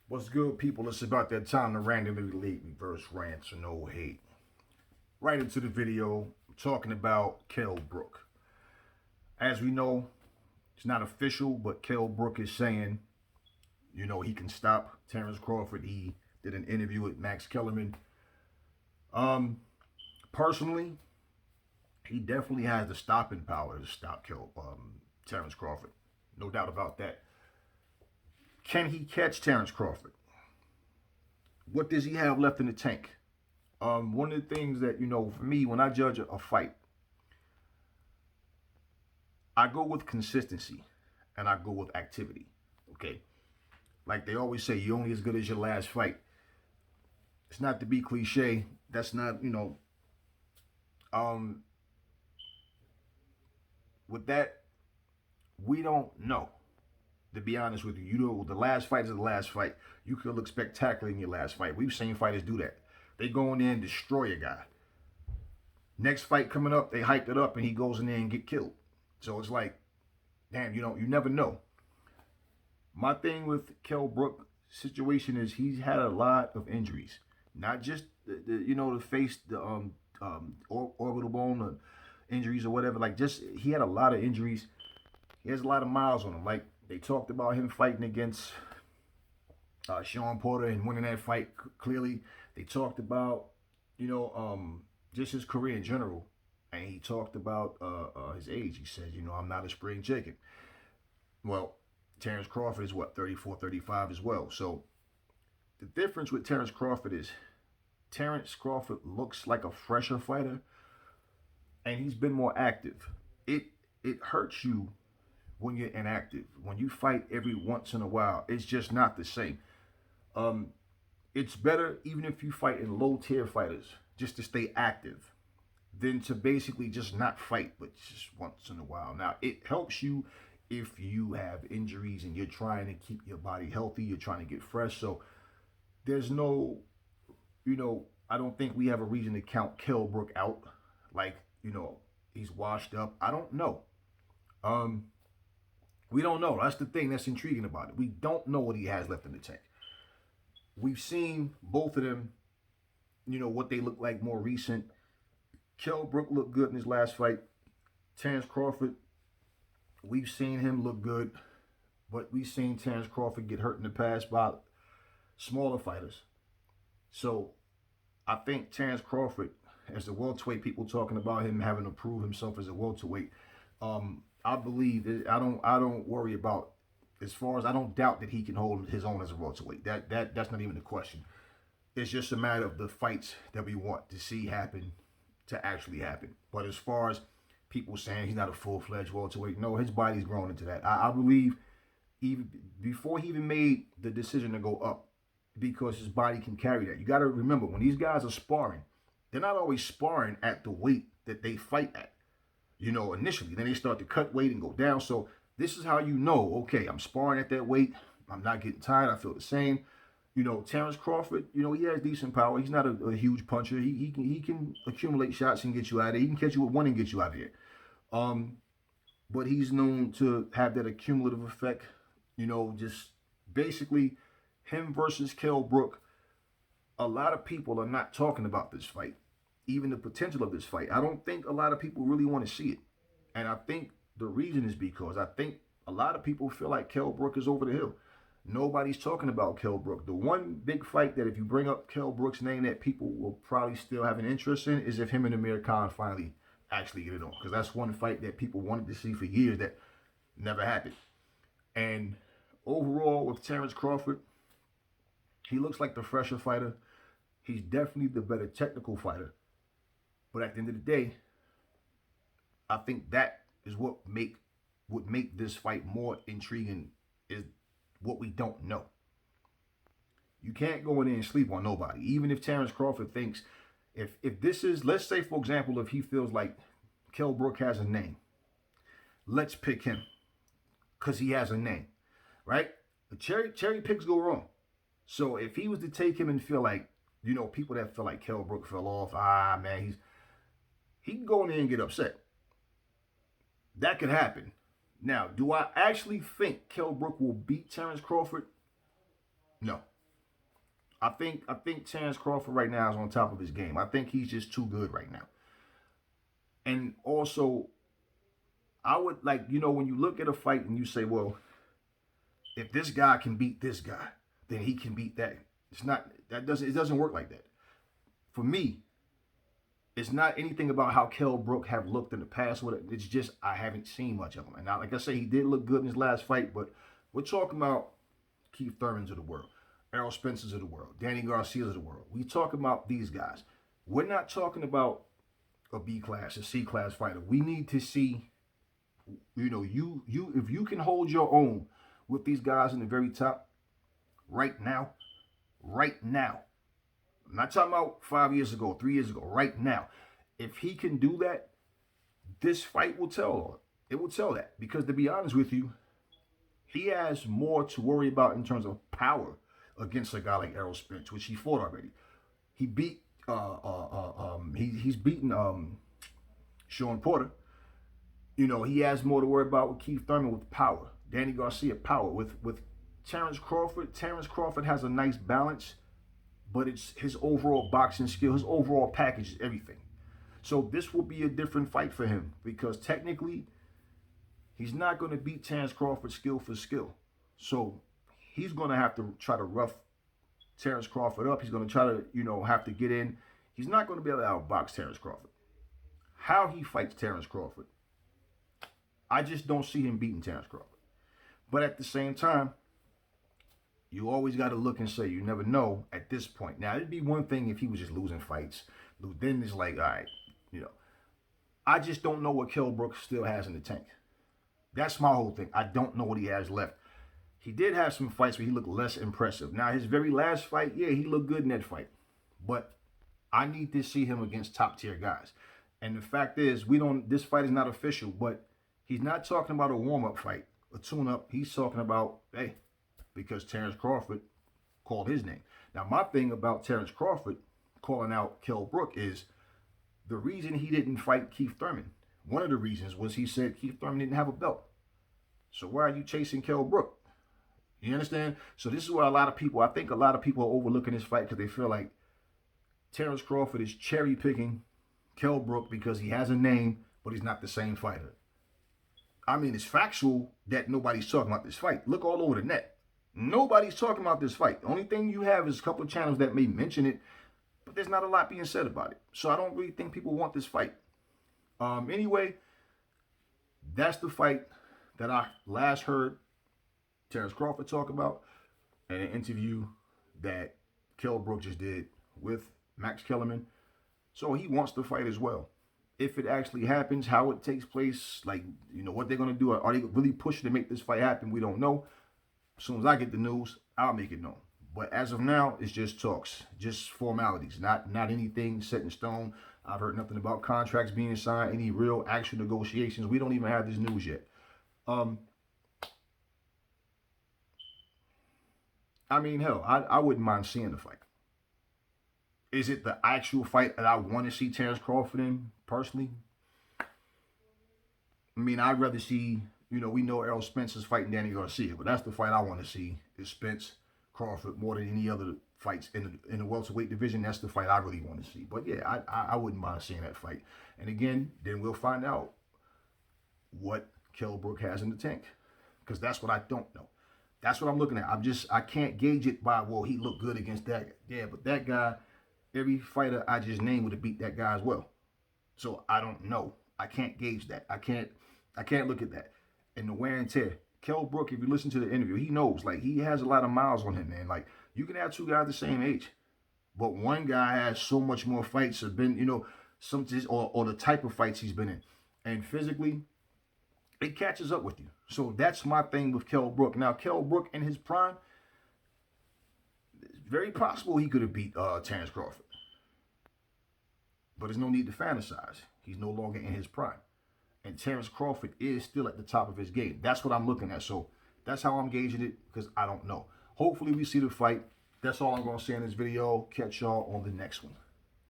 What's good, people? It's about that time to randomly delete reverse rants or no hate. Right into the video, talking about Kell Brooke. As we know, it's not official, but Kell Brooke is saying, he can stop Terrance Crawford. He did an interview with Max Kellerman. Um, Personally, he definitely has the stopping power to stop Terrance Crawford. No doubt about that. Can he catch Terrance Crawford? What does he have left in the tank? One of the things that, for me, when I judge a fight, I go with consistency and I go with activity. Okay. Like they always say, you're only as good as your last fight. It's not to be cliche. That's not, um, with that, we don't know. To be honest with you, the last fight is the last fight. You could look spectacular in your last fight. We've seen fighters do that. They go in there and destroy a guy. Next fight coming up, they hyped it up and he goes in there and get killed. So it's like, damn, you never know. My thing with Kell Brooke situation is he's had a lot of injuries, not just the face, orbital bone injuries or whatever. Like just he had a lot of injuries. He has a lot of miles on him. Like they talked about him fighting against Sean Porter and winning that fight. Clearly, they talked about just his career in general, and he talked about his age. He said, I'm not a spring chicken. Well, Terrance Crawford is what, 34, 35 as well. So the difference with Terrance Crawford is Terrance Crawford looks like a fresher fighter, and he's been more active. It hurts you when you're inactive. When you fight every once in a while, it's just not the same. It's better even if you fight in low tier fighters just to stay active than to basically just not fight, but just once in a while. Now, it helps you if you have injuries and you're trying to keep your body healthy, you're trying to get fresh. So there's no, I don't think we have a reason to count Kell Brooke out. Like, he's washed up. I don't know. We don't know. That's the thing that's intriguing about it. We don't know what he has left in the tank. We've seen both of them, what they look like more recent. Kell Brooke looked good in his last fight. Terrance Crawford, we've seen him look good, but we've seen Terrance Crawford get hurt in the past by smaller fighters. So I think Terrance Crawford, as the welterweight, people talking about him having to prove himself as a welterweight, I believe I don't worry about, as far as I don't doubt that he can hold his own as a welterweight. That's not even a question. It's just a matter of the fights that we want to see happen to actually happen. But as far as people saying he's not a full-fledged welterweight, no, his body's grown into that. I believe even before he even made the decision to go up, because his body can carry that. You got to remember, when these guys are sparring, they're not always sparring at the weight that they fight at. Initially. Then they start to cut weight and go down. So this is how okay, I'm sparring at that weight. I'm not getting tired. I feel the same. Terrance Crawford, he has decent power. He's not a huge puncher. He can accumulate shots and get you out of there. He can catch you with one and get you out of there. But he's known to have that accumulative effect. Just basically him versus Kell Brooke. A lot of people are not talking about this fight, even the potential of this fight. I don't think a lot of people really want to see it. And I think the reason is because I think a lot of people feel like Kell Brooke is over the hill. Nobody's talking about Kell Brooke. The one big fight that if you bring up Kell Brooke's name that people will probably still have an interest in is if him and Amir Khan finally actually get it on. Because that's one fight that people wanted to see for years that never happened. And overall with Terrance Crawford, he looks like the fresher fighter. He's definitely the better technical fighter. But at the end of the day, I think that is what would make this fight more intriguing, is what we don't know. You can't go in there and sleep on nobody. Even if Terrance Crawford thinks, if this is, let's say for example, if he feels like Kell Brooke has a name, let's pick him because he has a name, right? The cherry picks go wrong. So if he was to take him and feel like, people that feel like Kell Brooke fell off, man, he can go in there and get upset. That could happen. Now, do I actually think Kell Brooke will beat Terrance Crawford? No. I think Terrance Crawford right now is on top of his game. I think he's just too good right now. And also, I would like, when you look at a fight and you say, well, if this guy can beat this guy, then he can beat that. It doesn't work like that. For me, it's not anything about how Kell Brooke have looked in the past. It's just I haven't seen much of him. And now, like I say, he did look good in his last fight, but we're talking about Keith Thurman's of the world, Errol Spencer's of the world, Danny Garcia's of the world. We talking about these guys. We're not talking about a B class, a C class fighter. We need to see, if you can hold your own with these guys in the very top right now. I'm not talking about 5 years ago, 3 years ago, right now. If he can do that, this fight will tell. It will tell that. Because to be honest with you, he has more to worry about in terms of power against a guy like Errol Spence, which he fought already. He beat he's beaten Sean Porter. He has more to worry about with Keith Thurman with power. Danny Garcia, power. With Terrance Crawford. Terrance Crawford has a nice balance, but it's his overall boxing skill, his overall package is everything. So this will be a different fight for him because technically he's not going to beat Terrance Crawford skill for skill. So he's going to have to try to rough Terrance Crawford up. He's going to try to, have to get in. He's not going to be able to outbox Terrance Crawford. How he fights Terrance Crawford, I just don't see him beating Terrance Crawford. But at the same time, you always got to look and say, you never know at this point. Now, it'd be one thing if he was just losing fights. Then it's like, all right, I just don't know what Kell Brooke still has in the tank. That's my whole thing. I don't know what he has left. He did have some fights where he looked less impressive. Now, his very last fight, yeah, he looked good in that fight. But I need to see him against top-tier guys. And the fact is, this fight is not official, but he's not talking about a warm-up fight, a tune-up. He's talking about, hey, because Terrance Crawford called his name. Now, my thing about Terrance Crawford calling out Kell Brooke is the reason he didn't fight Keith Thurman. One of the reasons was he said Keith Thurman didn't have a belt. So why are you chasing Kell Brooke? You understand? So this is why I think a lot of people are overlooking this fight because they feel like Terrance Crawford is cherry picking Kell Brooke because he has a name, but he's not the same fighter. I mean, it's factual that nobody's talking about this fight. Look all over the net. Nobody's talking about this fight. The only thing you have is a couple of channels that may mention it, but there's not a lot being said about it. So I don't really think people want this fight. Anyway, that's the fight that I last heard Terrance Crawford talk about in an interview that Kell Brooke just did with Max Kellerman. So he wants the fight as well. If it actually happens, how it takes place, what they're going to do. Are they really pushing to make this fight happen? We don't know. As soon as I get the news, I'll make it known. But as of now, it's just talks, just formalities, not anything set in stone. I've heard nothing about contracts being signed, any real actual negotiations. We don't even have this news yet. I mean, hell, I wouldn't mind seeing the fight. Is it the actual fight that I want to see Terrance Crawford in, personally? I mean, I'd rather see, we know Errol Spence is fighting Danny Garcia, but that's the fight I want to see is Spence Crawford more than any other fights in the welterweight division. That's the fight I really want to see. But yeah, I wouldn't mind seeing that fight. And again, then we'll find out what Kell Brooke has in the tank, because that's what I don't know. That's what I'm looking at. I can't gauge it by, well, he looked good against that guy. Yeah, but that guy, every fighter I just named would have beat that guy as well. So I don't know. I can't gauge that. I can't look at that. And the wear and tear. Kell Brooke, if you listen to the interview, he knows, he has a lot of miles on him, man. You can have two guys the same age, but one guy has so much more fights, have been, or the type of fights he's been in. And physically, it catches up with you. So that's my thing with Kell Brooke. Now, Kell Brooke in his prime, it's very possible he could have beat Terrance Crawford. But there's no need to fantasize. He's no longer in his prime. And Terrance Crawford is still at the top of his game. That's what I'm looking at. So that's how I'm gauging it, because I don't know. Hopefully we see the fight. That's all I'm going to say in this video. Catch y'all on the next one.